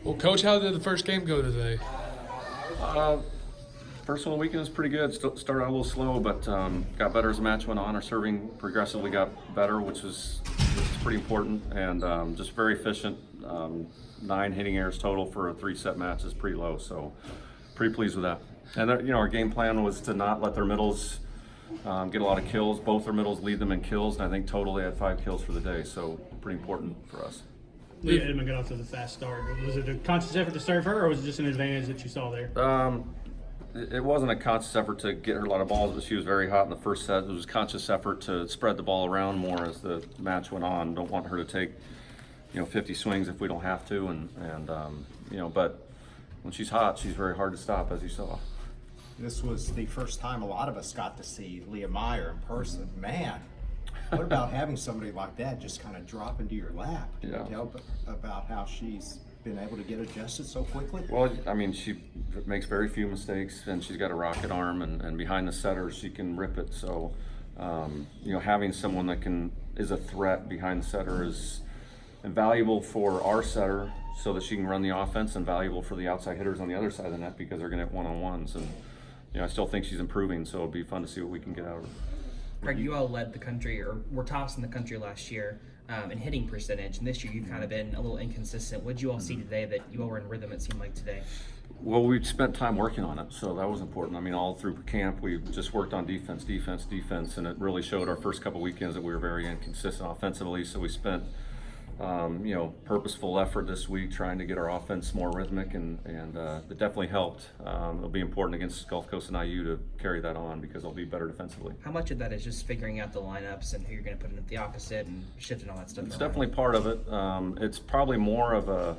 Well, Coach, how did the first game go today? First one of the weekend was pretty good. Started out a little slow, but got better as the match went on. Our serving progressively got better, which was pretty important, and just very efficient. 9 hitting errors total for a 3-set match is pretty low, so pretty pleased with that. And our game plan was to not let their middles get a lot of kills. Both their middles lead them in kills, and I think total they had 5 kills for the day, so pretty important for us. Leah Edmond got off to the fast start. Was it a conscious effort to serve her, or was it just an advantage that you saw there? It wasn't a conscious effort to get her a lot of balls, but she was very hot in the first set. It was a conscious effort to spread the ball around more as the match went on. Don't want her to take, 50 swings if we don't have to, but when she's hot, she's very hard to stop, as you saw. This was the first time a lot of us got to see Leah Meyer in person. Man, what about having somebody like that just kind of drop into your lap? Can you tell about how she's been able to get adjusted so quickly? Well, I mean, she makes very few mistakes, and she's got a rocket arm, and behind the setter, she can rip it. So, having someone that is a threat behind the setter is invaluable for our setter so that she can run the offense, and valuable for the outside hitters on the other side of the net because they're going to have one-on-ones. And, I still think she's improving, so it'll be fun to see what we can get out of her. Craig, you all led the country, or were tops in the country last year in hitting percentage, and this year you've kind of been a little inconsistent. What did you all see today that you all were in rhythm, it seemed like today? Well, we spent time working on it, so that was important. I mean, all through camp, we just worked on defense, and it really showed our first couple weekends that we were very inconsistent offensively, so we spent purposeful effort this week trying to get our offense more rhythmic, and it definitely helped. It'll be important against Gulf Coast and IU to carry that on because they'll be better defensively. How much of that is just figuring out the lineups and who you're going to put in at the opposite and shifting all that stuff It's around? definitely part of it. It's probably more of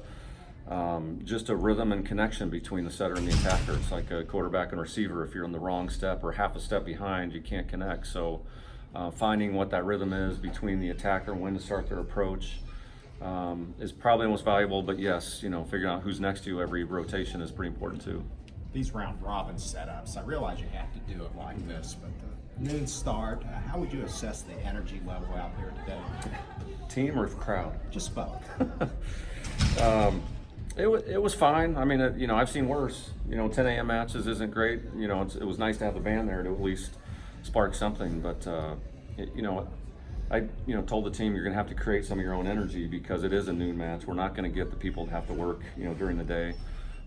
just a rhythm and connection between the setter and the attacker. It's like a quarterback and receiver. If you're in the wrong step or half a step behind, you can't connect. So finding what that rhythm is between the attacker and when to start their approach is probably the most valuable, but yes, figuring out who's next to you every rotation is pretty important too. These round robin setups, I realize you have to do it like this, but the noon start, how would you assess the energy level out there today? Team or crowd? Just both. It was fine. I mean, I've seen worse. 10 a.m. matches isn't great. It was nice to have the band there to at least spark something, but I told the team you're going to have to create some of your own energy because it is a noon match. We're not going to get the people to have to work, during the day,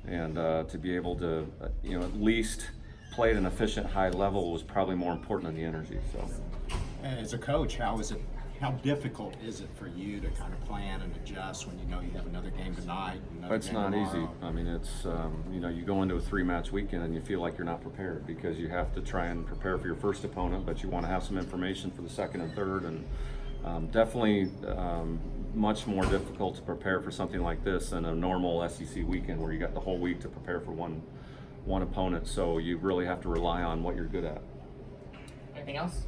and to be able to, at least play at an efficient high level was probably more important than the energy. So, As a coach, how difficult is it for you to kind of plan and adjust when you know you have another game tonight? It's not easy. I mean, it's you go into a 3-match weekend and you feel like you're not prepared because you have to try and prepare for your first opponent, but you want to have some information for the second and third, and definitely much more difficult to prepare for something like this than a normal SEC weekend where you got the whole week to prepare for one opponent. So you really have to rely on what you're good at. Anything else?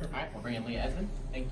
All right, we'll bring in Leah Edmond. Thank you.